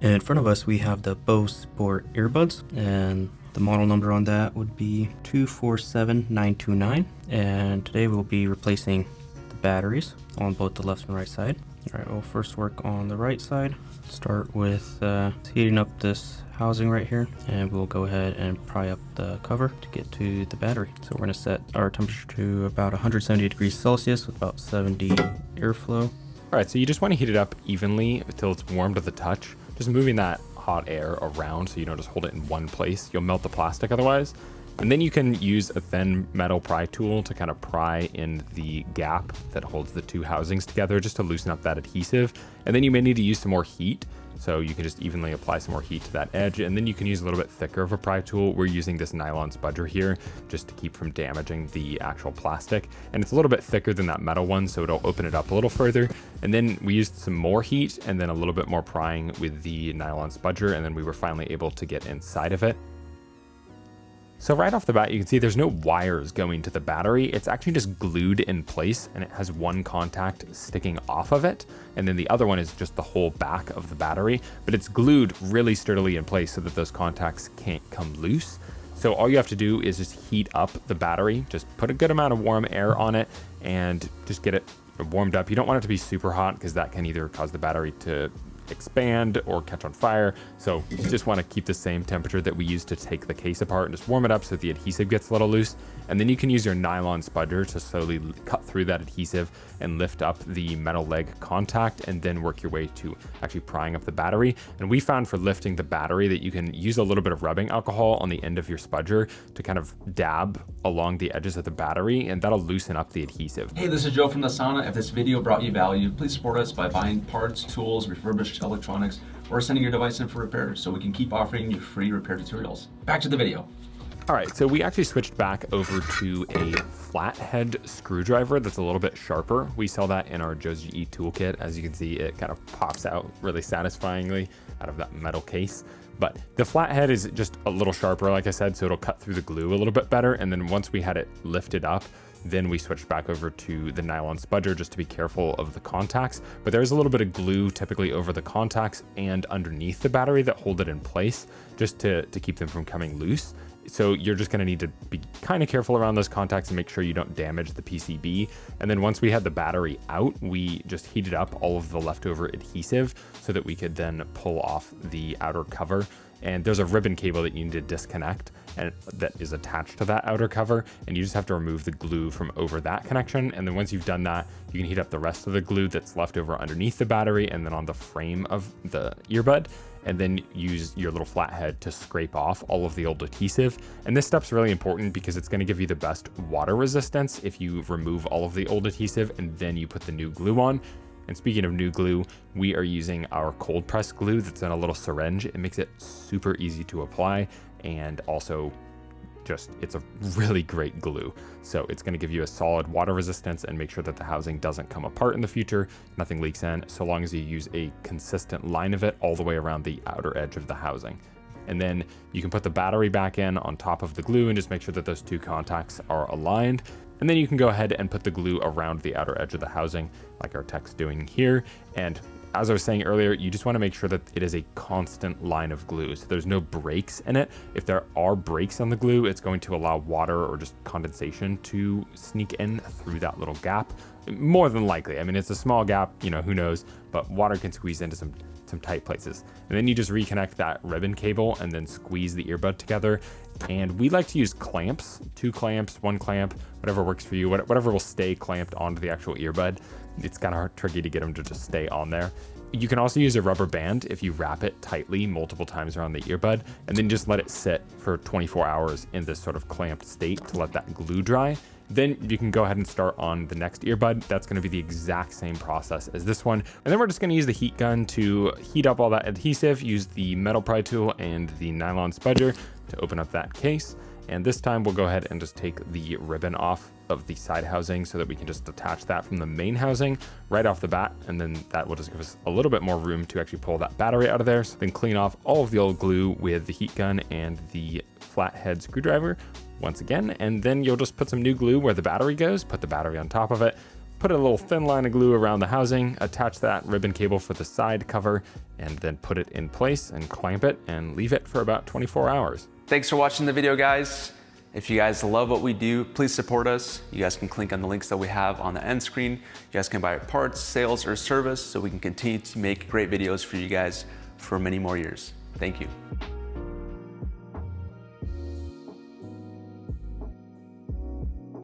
In front of us we have the Bose Sport earbuds, and the model number on that would be 247929. And today we'll be replacing the batteries on both the left and right side. Alright, we'll first work on the right side. Start with heating up this housing right here, and we'll go ahead and pry up the cover to get to the battery. So we're going to set our temperature to about 170 degrees Celsius with about 70 airflow. All right, so you just want to heat it up evenly until it's warm to the touch. Just moving that hot air around so you don't just hold it in one place. You'll melt the plastic otherwise. And then you can use a thin metal pry tool to kind of pry in the gap that holds the two housings together just to loosen up that adhesive. And then you may need to use some more heat. So you can just evenly apply some more heat to that edge. And then you can use a little bit thicker of a pry tool. We're using this nylon spudger here just to keep from damaging the actual plastic. And it's a little bit thicker than that metal one, so it'll open it up a little further. And then we used some more heat and then a little bit more prying with the nylon spudger. And then we were finally able to get inside of it. So right off the bat, you can see there's no wires going to the battery. It's actually just glued in place, and it has one contact sticking off of it. And then the other one is just the whole back of the battery, but it's glued really sturdily in place so that those contacts can't come loose. So all you have to do is just heat up the battery, just put a good amount of warm air on it and just get it warmed up. You don't want it to be super hot because that can either cause the battery to expand or catch on fire. So you just want to keep the same temperature that we used to take the case apart and just warm it up so the adhesive gets a little loose. And then you can use your nylon spudger to slowly cut through that adhesive and lift up the metal leg contact and then work your way to actually prying up the battery. And we found for lifting the battery that you can use a little bit of rubbing alcohol on the end of your spudger to kind of dab along the edges of the battery, and that'll loosen up the adhesive. Hey, this is Joe from the Sauna. If this video brought you value, please support us by buying parts, tools, refurbished electronics, or sending your device in for repair so we can keep offering you free repair tutorials. Back to the video. All right, so we actually switched back over to a flathead screwdriver that's a little bit sharper. We sell that in our Joe's GE toolkit. As you can see, it kind of pops out really satisfyingly out of that metal case. But the flathead is just a little sharper, like I said, so it'll cut through the glue a little bit better. And then once we had it lifted up, then we switched back over to the nylon spudger just to be careful of the contacts. But there's a little bit of glue typically over the contacts and underneath the battery that hold it in place just to keep them from coming loose. So you're just going to need to be kind of careful around those contacts and make sure you don't damage the PCB. And then once we had the battery out, we just heated up all of the leftover adhesive so that we could then pull off the outer cover. And there's a ribbon cable that you need to disconnect and that is attached to that outer cover. And you just have to remove the glue from over that connection. And then once you've done that, you can heat up the rest of the glue that's left over underneath the battery and then on the frame of the earbud. And then use your little flathead to scrape off all of the old adhesive. And this step's really important because it's going to give you the best water resistance if you remove all of the old adhesive and then you put the new glue on. And speaking of new glue, we are using our cold press glue that's in a little syringe. It makes it super easy to apply, and also it's a really great glue. So it's going to give you a solid water resistance and make sure that the housing doesn't come apart in the future, nothing leaks in, so long as you use a consistent line of it all the way around the outer edge of the housing. And then you can put the battery back in on top of the glue and just make sure that those two contacts are aligned. And then you can go ahead and put the glue around the outer edge of the housing like our tech's doing here. And as I was saying earlier, you just want to make sure that it is a constant line of glue. So there's no breaks in it. If there are breaks on the glue, it's going to allow water or just condensation to sneak in through that little gap. More than likely. I mean, it's a small gap, who knows, but water can squeeze into some tight places. And then you just reconnect that ribbon cable and then squeeze the earbud together. And we like to use clamps, 2 clamps, 1 clamp, whatever works for you, whatever will stay clamped onto the actual earbud. It's kind of tricky to get them to just stay on there. You can also use a rubber band if you wrap it tightly multiple times around the earbud and then just let it sit for 24 hours in this sort of clamped state to let that glue dry. Then you can go ahead and start on the next earbud. That's going to be the exact same process as this one. And then we're just going to use the heat gun to heat up all that adhesive, use the metal pry tool and the nylon spudger to open up that case. And this time we'll go ahead and just take the ribbon off of the side housing so that we can just detach that from the main housing right off the bat. And then that will just give us a little bit more room to actually pull that battery out of there. So then clean off all of the old glue with the heat gun and the flathead screwdriver once again. And then you'll just put some new glue where the battery goes, put the battery on top of it, Put a little thin line of glue around the housing, attach that ribbon cable for the side cover, and then put it in place and clamp it and leave it for about 24 hours. Thanks for watching the video, guys. If you guys love what we do, please support us. You guys can click on the links that we have on the end screen. You guys can buy parts, sales, or service so we can continue to make great videos for you guys for many more years. Thank you.